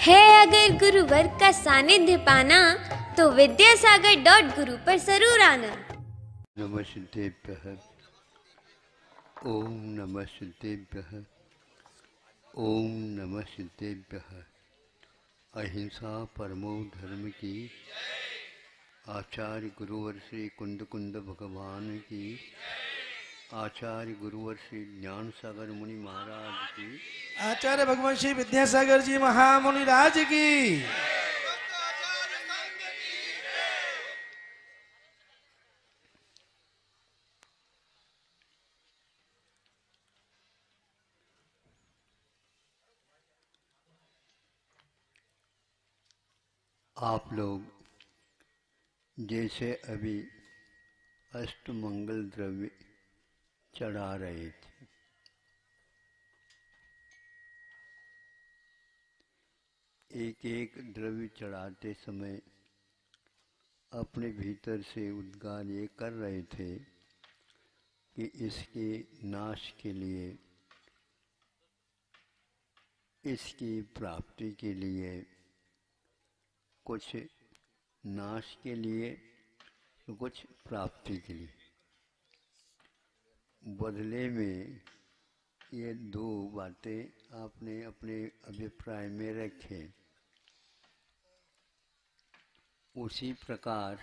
है अगर गुरुवर का सानिध्य पाना तो विद्यासागर.गुरु पर जरूर आना। नमः सिद्धेभ्यः। ओम नमः सिद्धेभ्यः। ओम नमः सिद्धेभ्यः। अहिंसा परमो धर्म की। आचार्य गुरुवर श्री कुंद कुंद भगवान की। आचार्य गुरुवर श्री ज्ञान सागर मुनि महाराज की। आचार्य भगवान श्री विद्यासागर जी महामुनि राज की। आप लोग जैसे अभी अष्टमंगल द्रव्य चढ़ा रहे थे, एक एक द्रव्य चढ़ाते समय अपने भीतर से उद्गार ये कर रहे थे कि इसके नाश के लिए, इसकी प्राप्ति के लिए, कुछ नाश के लिए तो कुछ प्राप्ति के लिए। बदले में ये दो बातें आपने अपने अभिप्राय में रखे। उसी प्रकार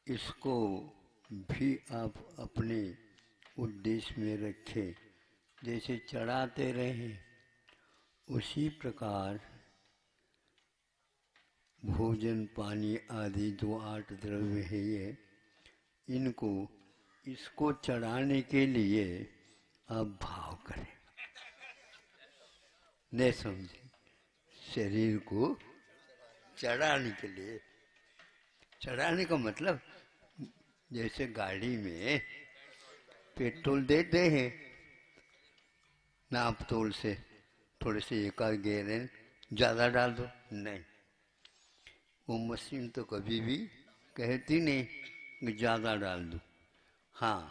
इसको भी आप अपने उद्देश्य में रखें। जैसे चढ़ाते रहे उसी प्रकार भोजन पानी आदि जो 8 द्रव्य है ये, इनको इसको चढ़ाने के लिए आप भाव करें। नहीं समझे? शरीर को चढ़ाने के लिए, चढ़ाने का मतलब जैसे गाड़ी में पेट्रोल देते हैं नाप तोल से, थोड़े से एक आध गेलन ज़्यादा डाल दो, नहीं, वो मशीन तो कभी भी कहती नहीं कि ज़्यादा डाल दो। हाँ,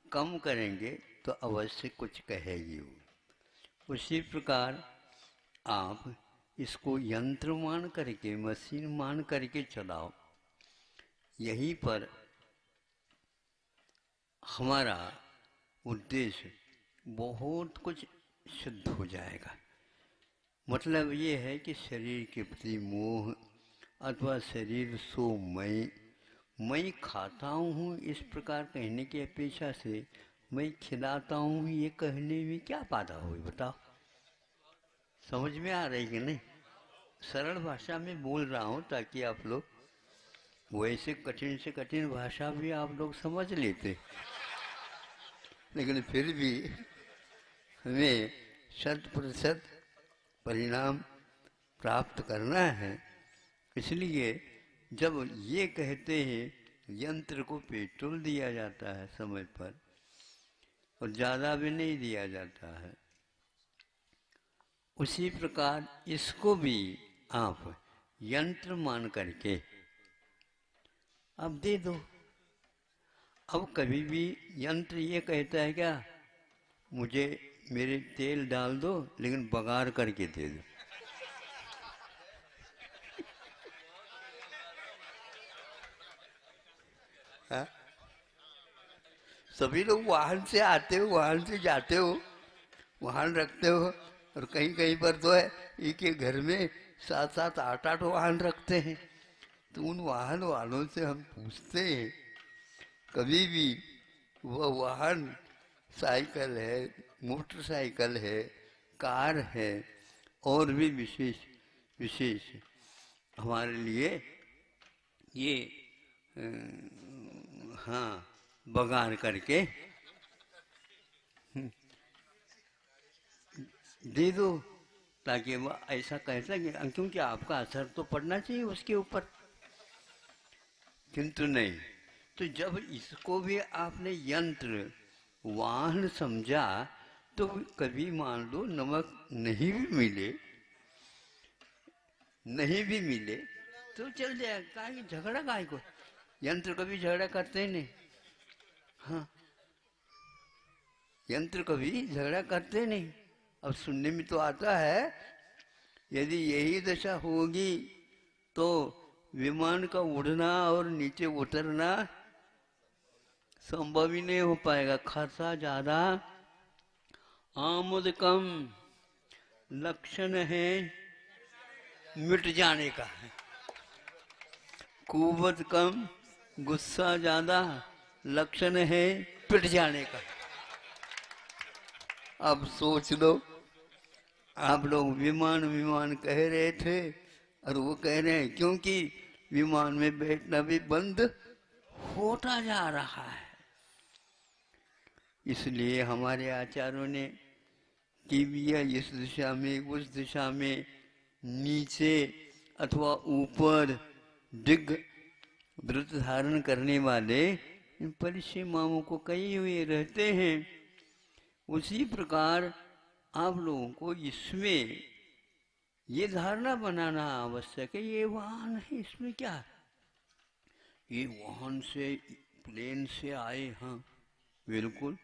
कम करेंगे तो अवश्य कुछ कहेगी वो। उसी प्रकार आप इसको यंत्र मान करके, मशीन मान करके चलाओ। यहीं पर हमारा उद्देश्य बहुत कुछ सिद्ध हो जाएगा। मतलब ये है कि शरीर के प्रति मोह अथवा शरीर सो मैं खाता हूँ इस प्रकार कहने की अपेक्षा से मैं खिलाता हूँ ये कहने में क्या बाधा हुई बताओ? समझ में आ रही कि नहीं? सरल भाषा में बोल रहा हूँ ताकि आप लोग, वैसे कठिन से कठिन भाषा भी आप लोग समझ लेते, लेकिन फिर भी हमें 100% परिणाम प्राप्त करना है। इसलिए जब ये कहते हैं यंत्र को पेट्रोल दिया जाता है समय पर और ज़्यादा भी नहीं दिया जाता है, उसी प्रकार इसको भी आप यंत्र मान करके अब दे दो। अब कभी भी यंत्र ये कहता है क्या, मुझे मेरे तेल डाल दो लेकिन बघार करके दे दो? हाँ? सभी लोग वाहन से आते हो, वाहन से जाते हो, वाहन रखते हो, और कहीं कहीं पर तो है एक एक घर में 7-7 8-8 वाहन रखते हैं। तो उन वाहन वालों से हम पूछते हैं, कभी भी वह वाहन साइकिल है, मोटरसाइकिल है, कार है, और भी विशेष विशेष हमारे लिए ये हाँ बघार करके दे दो, ताकि वह ऐसा कह सके, क्योंकि आपका असर तो पड़ना चाहिए उसके ऊपर। किंतु नहीं, तो जब इसको भी आपने यंत्र वाहन समझा तो कभी मान लो नमक नहीं भी मिले, नहीं भी मिले तो चल जाए, काहे झगड़ा काहे को? यंत्र कभी झगड़ा करते नहीं। हाँ, यंत्र कभी झगड़ा करते नहीं। अब सुनने में तो आता है यदि यही दशा होगी तो विमान का उड़ना और नीचे उतरना संभव ही नहीं हो पाएगा। खर्चा ज्यादा, आमद कम, लक्षण है मिट जाने का। कुवत कम, गुस्सा ज्यादा, लक्षण है पिट जाने का। अब सोच लो, आप लोग विमान विमान कह रहे थे और वो कह रहे हैं क्योंकि विमान में बैठना भी बंद होता जा रहा है। इसलिए हमारे आचार्यों ने कि भैया इस दिशा में उस दिशा में, नीचे अथवा ऊपर दिग्ग व्रत धारण करने वाले इन परिसीमाओं को कहे हुए रहते हैं। उसी प्रकार आप लोगों को इसमें ये धारणा बनाना आवश्यक है, ये वाहन है, इसमें क्या है? ये वाहन से प्लेन से आए, हाँ बिल्कुल,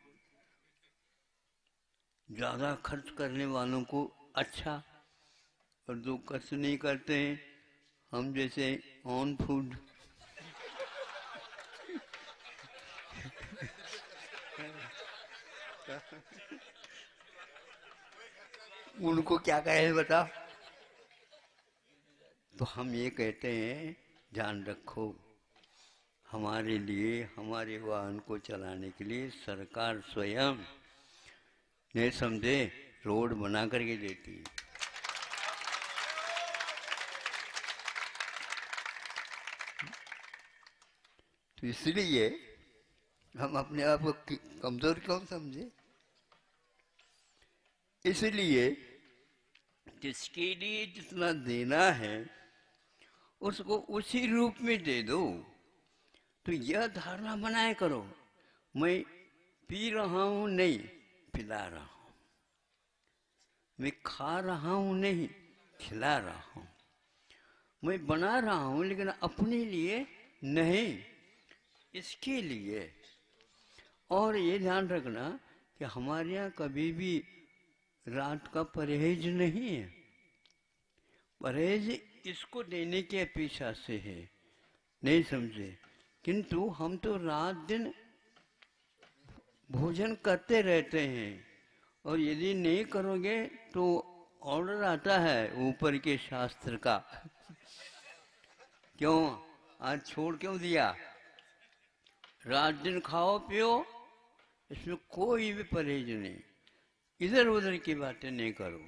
ज्यादा खर्च करने वालों को अच्छा, और जो खर्च नहीं करते हैं हम जैसे ऑन फूड उनको क्या कहे बताओ? तो हम ये कहते हैं ध्यान रखो, हमारे लिए, हमारे वाहन को चलाने के लिए सरकार स्वयं नहीं समझे रोड बना करके देती है। तो इसलिए हम अपने आप को कमजोर क्यों समझे? इसलिए जिसके लिए जितना देना है उसको उसी रूप में दे दो। तो यह धारणा बनाए करो, मैं पी रहा हूं नहीं पिला रहा हूं, मैं खा रहा हूं नहीं खिला रहा हूं, मैं बना रहा हूं लेकिन अपने लिए नहीं, इसके लिए। और ये ध्यान रखना कि हमारे यहाँ कभी भी रात का परहेज नहीं है। परहेज इसको देने की अपेक्षा से है, नहीं समझे? किंतु हम तो रात दिन भोजन करते रहते हैं, और यदि नहीं करोगे तो ऑर्डर आता है ऊपर के शास्त्र का क्यों आज छोड़ क्यों दिया? रात दिन खाओ पियो, इसमें कोई भी परहेज नहीं, इधर उधर की बातें नहीं करो।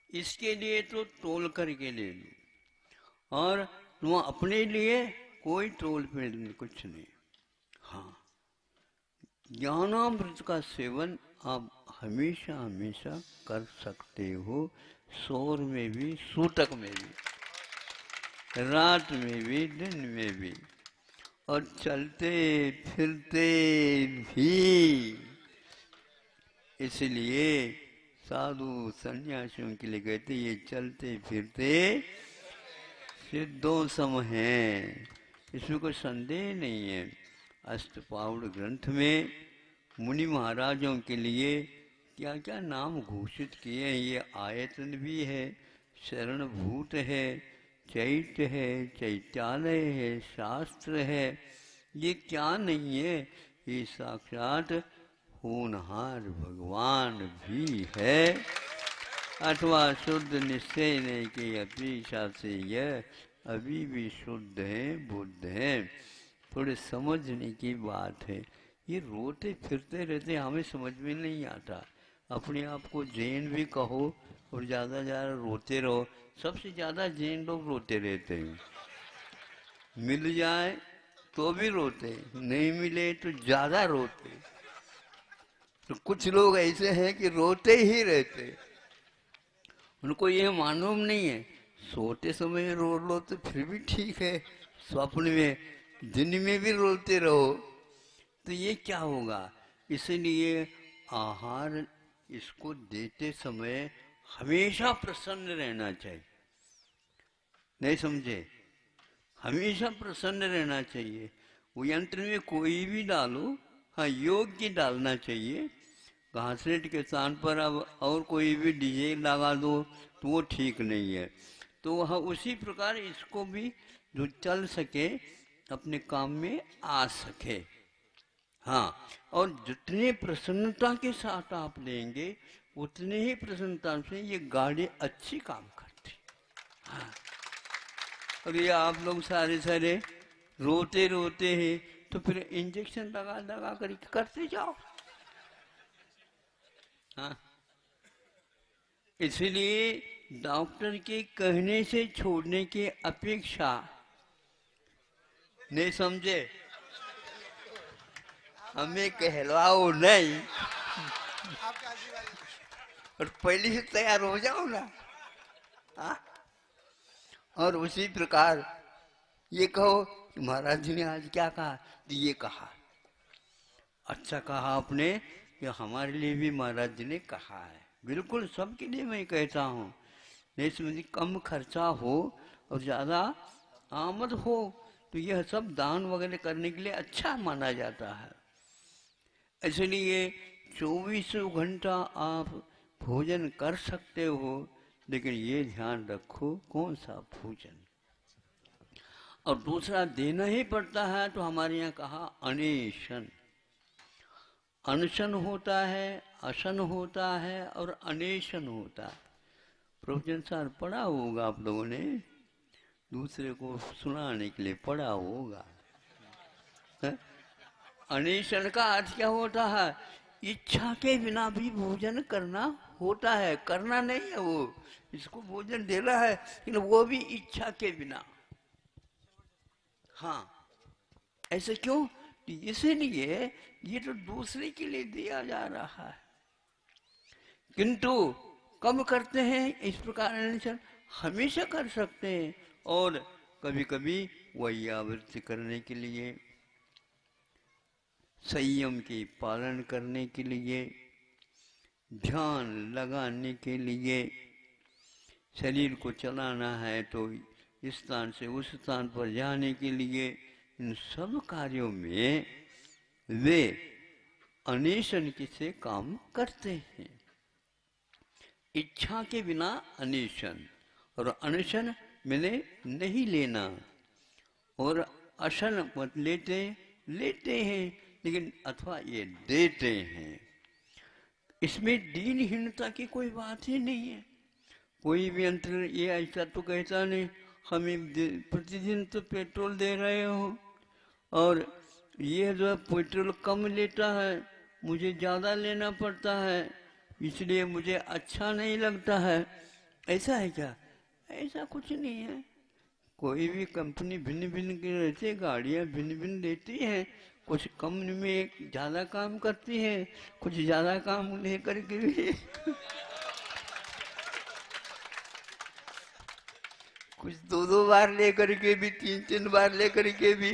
इसके लिए तो तोल करके ले लो, और तुम अपने लिए कोई तोल पेड़ में कुछ नहीं। हाँ, ज्ञानामृत का सेवन आप हमेशा हमेशा कर सकते हो, शोर में भी, सूतक में भी, रात में भी, दिन में भी, और चलते फिरते भी। इसलिए साधु सन्यासियों के लिए कहते ये चलते फिरते सिद्धों सम हैं, इसमें कोई संदेह नहीं है। अष्टपावड़ ग्रंथ में मुनि महाराजों के लिए क्या क्या नाम घोषित किए हैं। ये आयतन भी है, शरणभूत है, चैत्य है, चैत्यालय है, शास्त्र है, ये क्या नहीं है? ये साक्षात होनहार भगवान भी है। अथवा शुद्ध निश्चय नहीं की अपेक्षा से यह अभी भी शुद्ध है, बुद्ध है। थोड़े समझने की बात है। ये रोते फिरते रहते हमें समझ में नहीं आता। अपने आप को जैन भी कहो और ज़्यादा ज़्यादा रोते रहो। सबसे ज़्यादा जैन लोग रोते रहते हैं, मिल जाए तो भी रोते, नहीं मिले तो ज़्यादा रोते। तो कुछ लोग ऐसे हैं कि रोते ही रहते, उनको ये मालूम नहीं है सोते समय रो लो तो फिर भी ठीक है, स्वप्न में दिन में भी रोते रहो तो ये क्या होगा? इसलिए आहार इसको देते समय हमेशा प्रसन्न रहना चाहिए, नहीं समझे? हमेशा प्रसन्न रहना चाहिए। वो यंत्र में कोई भी डालो, हाँ योग्य डालना चाहिए, घासलेट के स्थान पर अब और कोई भी डीजे लगा दो तो वो ठीक नहीं है। तो वह उसी प्रकार इसको भी जो चल सके, अपने काम में आ सके। हाँ, और जितने प्रसन्नता के साथ आप लेंगे उतने ही प्रसन्नता से ये गाड़ी अच्छी काम करती। हाँ, और ये आप लोग सारे सारे रोते रोते हैं तो फिर इंजेक्शन लगा लगा कर करते जाओ। हाँ, इसलिए डॉक्टर के कहने से छोड़ने की अपेक्षा, नहीं समझे, हमें कहलाओ नहीं और पहले से तैयार हो जाओ ना। हाँ? और उसी प्रकार ये कहो कि महाराज जी ने आज क्या कहा, तो ये कहा, अच्छा कहा आपने कि हमारे लिए भी महाराज जी ने कहा है। बिल्कुल सबके लिए मैं कहता हूँ, नहीं समझी, कम खर्चा हो और ज़्यादा आमद हो तो यह सब दान वगैरह करने के लिए अच्छा माना जाता है। इसलिए 24 घंटा आप भोजन कर सकते हो, लेकिन ये ध्यान रखो कौन सा भोजन। और दूसरा देना ही पड़ता है, तो हमारे यहाँ कहा अनेशन। अनशन होता है, अशन होता है और अनेशन होता है। प्रवचन सार पढ़ा होगा आप लोगों ने, दूसरे को सुनाने के लिए पढ़ा होगा। अनेशन का अर्थ क्या होता है? इच्छा के बिना भी भोजन करना होता है। करना नहीं है वो, इसको भोजन देना है, लेकिन वो भी इच्छा के बिना। हाँ, ऐसे क्यों? इसीलिए ये तो दूसरे के लिए दिया जा रहा है, किंतु कब करते हैं इस प्रकार अनशन? हमेशा कर सकते हैं, और कभी कभी वैयावृत्ति करने के लिए, संयम के पालन करने के लिए, ध्यान लगाने के लिए, शरीर को चलाना है तो इस स्थान से उस स्थान पर जाने के लिए, इन सब कार्यों में वे अनेशन से काम करते हैं। इच्छा के बिना अनेशन, और अनशन मैंने नहीं लेना, और अशन मत लेते हैं लेकिन अथवा ये देते हैं। इसमें दीनहीनता की कोई बात ही नहीं है। कोई भी अंतर ये ऐसा तो कहता नहीं, हमें प्रतिदिन तो पेट्रोल दे रहे हो और ये जो पेट्रोल कम लेता है, मुझे ज़्यादा लेना पड़ता है, इसलिए मुझे अच्छा नहीं लगता है। ऐसा है क्या? ऐसा कुछ नहीं है। कोई भी कंपनी भिन्न भिन्न की रहती है, गाड़ियाँ भिन्न भिन्न देती हैं, कुछ कम में ज़्यादा काम करती है, कुछ ज़्यादा काम लेकर के भी कुछ दो बार लेकर के भी, तीन बार लेकर के भी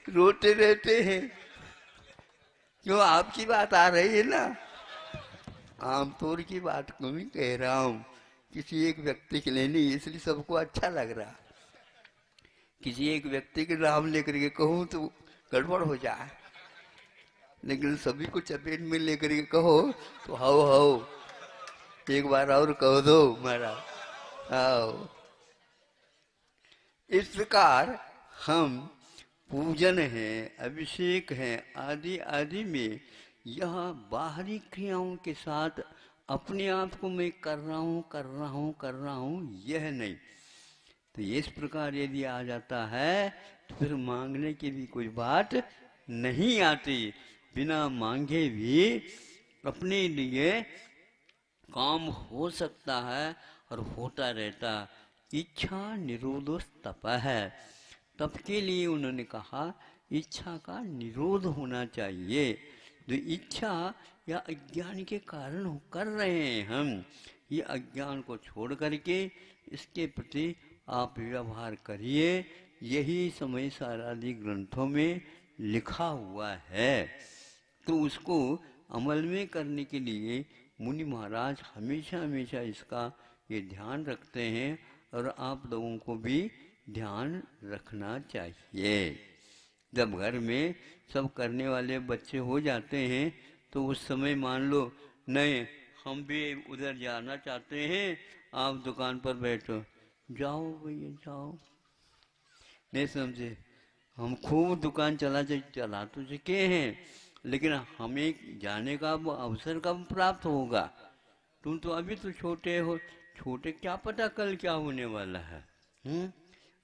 रोते रहते हैं। क्यों? आपकी बात आ रही है ना, आमतौर की बात को भी कह रहा हूँ, किसी एक व्यक्ति के लिए नहीं, इसलिए सबको अच्छा लग रहा। किसी एक व्यक्ति के नाम लेकर के कहूँ तो गड़बड़ हो जाए, लेकिन सभी को चपेट में लेकर के कहो तो हाओ एक बार और कह दो महाराज आओ। इस प्रकार हम पूजन है, अभिषेक है, आदि आदि में यह बाहरी क्रियाओं के साथ अपने आप को मैं कर रहा हूँ यह नहीं। तो इस प्रकार यदि आ जाता है तो फिर मांगने की भी कोई बात नहीं आती। बिना मांगे भी अपने लिए काम हो सकता है और होता रहता। इच्छा निरोधोस तप है। तप के लिए उन्होंने कहा इच्छा का निरोध होना चाहिए। जो इच्छा या अज्ञान के कारण कर रहे हैं हम, ये अज्ञान को छोड़ करके इसके प्रति आप व्यवहार करिए। यही समय सारादि ग्रंथों में लिखा हुआ है। तो उसको अमल में करने के लिए मुनि महाराज हमेशा इसका ये ध्यान रखते हैं, और आप लोगों को भी ध्यान रखना चाहिए। जब घर में सब करने वाले बच्चे हो जाते हैं तो उस समय मान लो नहीं हम भी उधर जाना चाहते हैं, आप दुकान पर बैठो, जाओ भैया जाओ। नहीं समझे? हम खूब दुकान चला तो चुके हैं, लेकिन हमें जाने का अब अवसर कब प्राप्त होगा? तुम तो अभी तो छोटे हो, छोटे क्या पता कल क्या होने वाला है।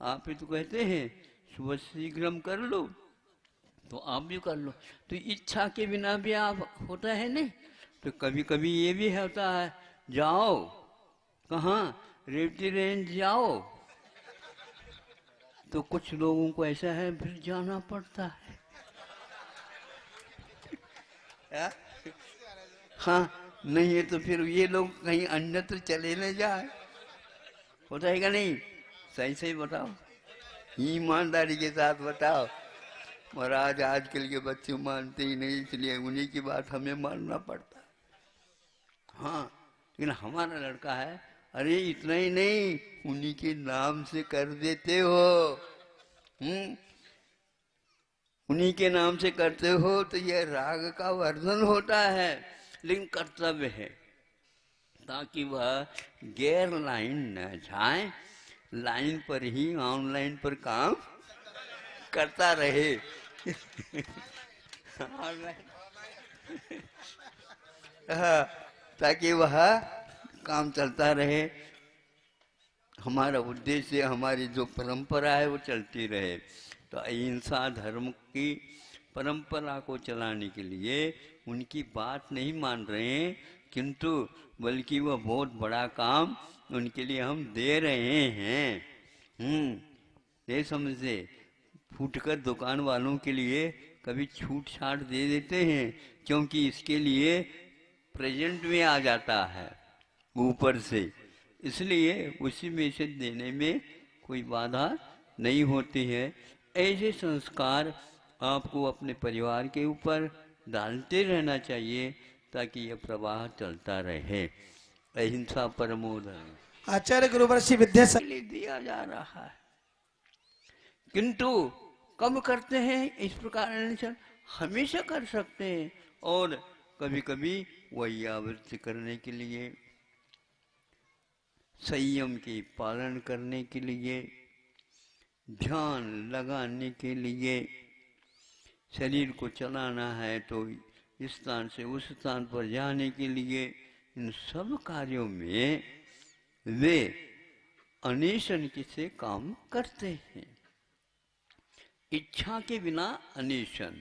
आप ही तो कहते हैं सुबह शीघ्रम कर लो, तो आप भी कर लो। तो इच्छा के बिना भी आप होता है नहीं। तो कभी कभी ये भी होता है, जाओ कहाँ, रेवती रेंज जाओ, तो कुछ लोगों को ऐसा है फिर जाना पड़ता है। हाँ, नहीं है तो फिर ये लोग कहीं अन्यत्र चले न जाए, होता है क्या नहीं? सही सही बताओ, ईमानदारी के साथ बताओ। महाराज आजकल के बच्चे मानते ही नहीं, इसलिए उन्हीं की बात हमें मानना पड़ता। हाँ, लेकिन हमारा लड़का है, अरे इतना ही नहीं, उन्हीं के नाम से कर देते हो। उन्हीं के नाम से करते हो तो यह राग का वर्धन होता है, लेकिन कर्तव्य है ताकि वह गैर लाइन न जाए, लाइन पर ही ऑनलाइन पर काम करता रहे। हाँ, ताकि वह काम चलता रहे। हमारा उद्देश्य, हमारी जो परंपरा है वो चलती रहे। तो अहिंसा धर्म की परंपरा को चलाने के लिए उनकी बात नहीं मान रहे हैं, किंतु बल्कि वह बहुत बड़ा काम उनके लिए हम दे रहे हैं। ये समझे? फुटकर दुकान वालों के लिए कभी छूट छाट दे देते हैं, क्योंकि इसके लिए प्रेजेंट में आ जाता है ऊपर से, इसलिए उसी में से देने में कोई बाधा नहीं होती है। ऐसे संस्कार आपको अपने परिवार के ऊपर डालते रहना चाहिए ताकि यह प्रवाह चलता रहे। अहिंसा परमो धर्मः आचार्य गुरुवर्षि विद्यासागर लिए दिया जा रहा है, किंतु कब करते हैं इस प्रकार अनशन? हमेशा कर सकते हैं, और कभी कभी वही आवृत्ति करने के लिए, संयम की पालन करने के लिए, ध्यान लगाने के लिए, शरीर को चलाना है तो इस स्थान से उस स्थान पर जाने के लिए, इन सब कार्यों में वे अनेशन से काम करते हैं। इच्छा के बिना अनेशन,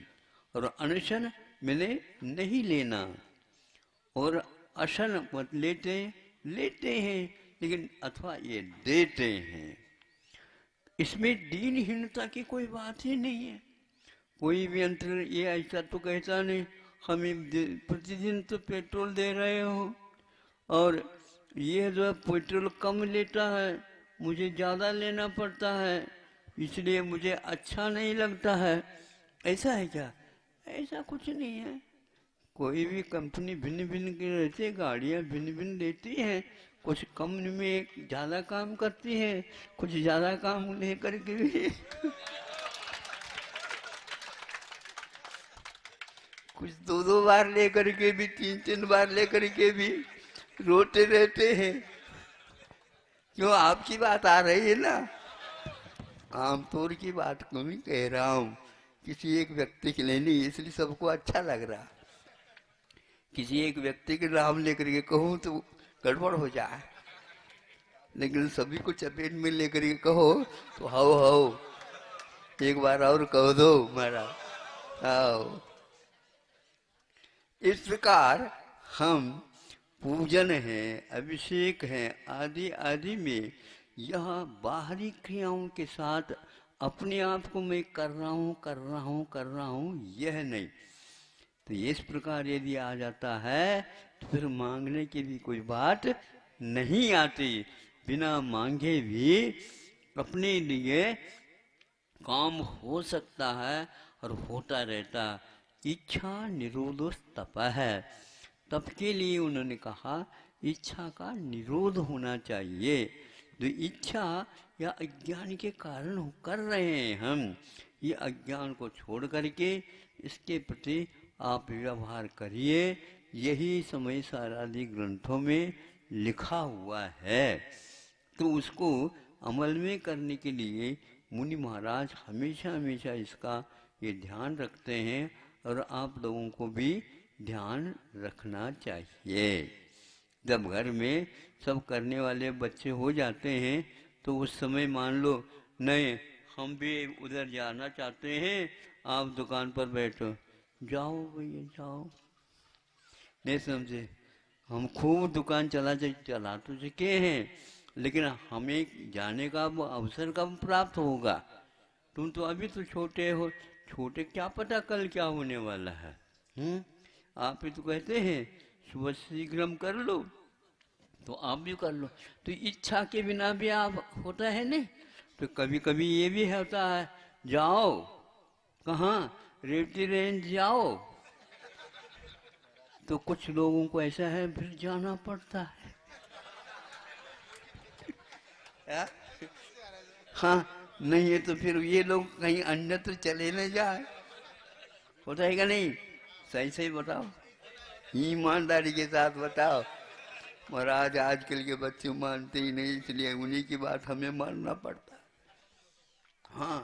और अनशन मैंने नहीं लेना, और अशन मत लेते हैं लेकिन अथवा ये देते हैं। इसमें दीनहीनता की कोई बात ही नहीं है। कोई भी अंतर ये ऐसा तो कहता नहीं, हमें प्रतिदिन तो पेट्रोल दे रहे हो और ये जो पेट्रोल कम लेता है, मुझे ज़्यादा लेना पड़ता है, इसलिए मुझे अच्छा नहीं लगता है। ऐसा है क्या? ऐसा कुछ नहीं है। कोई भी कंपनी भिन्न भिन्न की रहती है, गाड़ियाँ भिन्न भिन्न देती हैं, कुछ कम में ज़्यादा काम करती है, कुछ ज़्यादा काम लेकर के भी कुछ दो बार लेकर के भी, तीन बार लेकर के भी रोते रहते हैं। क्यों? आपकी बात आ रही है ना, आमतौर की बात को भी कह रहा हूँ, किसी एक व्यक्ति के लिए नहीं, इसलिए सबको अच्छा लग रहा। किसी एक व्यक्ति के नाम लेकर के कहूँ तो गड़बड़ हो जाए, लेकिन सभी को चपेट में लेकर के कहो तो हाओ एक बार और कह दो महाराज आओ। इस प्रकार हम पूजन है, अभिषेक है, आदि आदि में यह बाहरी क्रियाओं के साथ अपने आप को मैं कर रहा हूँ यह नहीं। तो इस प्रकार यदि आ जाता है तो फिर मांगने की भी कोई बात नहीं आती। बिना मांगे भी अपने लिए काम हो सकता है और होता रहता। इच्छा निरोधो तप है। तप के लिए उन्होंने कहा इच्छा का निरोध होना चाहिए। जो इच्छा या अज्ञान के कारण कर रहे हैं हम, ये अज्ञान को छोड़ करके इसके प्रति आप व्यवहार करिए। यही समय सारादि ग्रंथों में लिखा हुआ है। तो उसको अमल में करने के लिए मुनि महाराज हमेशा हमेशा इसका ये ध्यान रखते हैं और आप लोगों को भी ध्यान रखना चाहिए। जब घर में सब करने वाले बच्चे हो जाते हैं तो उस समय मान लो नहीं हम भी उधर जाना चाहते हैं, आप दुकान पर बैठो, जाओ भैया जाओ, नहीं समझे। हम खूब दुकान चला तो चुके हैं, लेकिन हमें जाने का अवसर कब प्राप्त होगा? तुम तो अभी तो छोटे हो, छोटे क्या पता कल क्या होने वाला है। आप ही तो कहते हैं सुबह शीघ्रम कर लो, तो आप भी कर लो। तो इच्छा के बिना भी आप होता है नहीं। तो कभी कभी ये भी होता है, जाओ कहाँ, रेवती रेंज जाओ। तो कुछ लोगों को ऐसा है फिर जाना पड़ता है। हाँ नहीं है तो फिर ये लोग कहीं अन्यत्र चले न जाए, होता है क्या नहीं? सही सही बताओ, ईमानदारी के साथ बताओ। महाराज आजकल के बच्चे मानते ही नहीं, इसलिए उन्हीं की बात हमें मानना पड़ता है। हाँ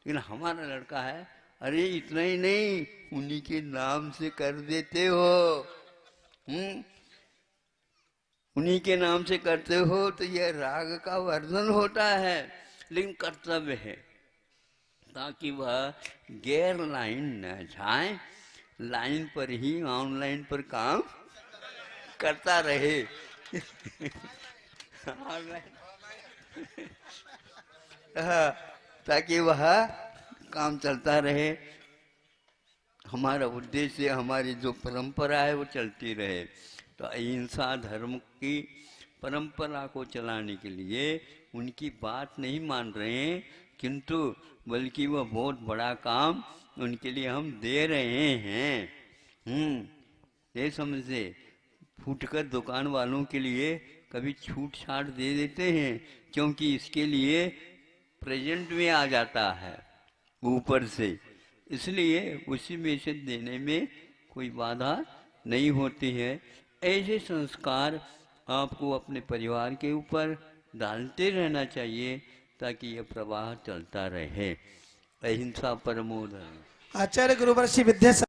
लेकिन हमारा लड़का है, अरे इतना ही नहीं उन्हीं के नाम से कर देते हो। उन्हीं के नाम से करते हो तो यह राग का वर्धन होता है, लेकिन कर्तव्य है ताकि वह गैर लाइन न जाए, लाइन पर ही ऑनलाइन पर काम करता रहे। हाँ, ताकि वह काम चलता रहे। हमारा उद्देश्य हमारी जो परंपरा है वो चलती रहे। तो अहिंसा धर्म की परंपरा को चलाने के लिए उनकी बात नहीं मान रहे हैं, किंतु बल्कि वह बहुत बड़ा काम उनके लिए हम दे रहे हैं। ये समझे, फुटकर दुकान वालों के लिए कभी छूट छाट दे देते हैं, क्योंकि इसके लिए प्रेजेंट में आ जाता है ऊपर से, इसलिए उसी में से देने में कोई बाधा नहीं होती है। ऐसे संस्कार आपको अपने परिवार के ऊपर डालते रहना चाहिए ताकि यह प्रवाह चलता रहे। अहिंसा परमो धर्मः। आचार्य गुरुवर्षि विद्यासागर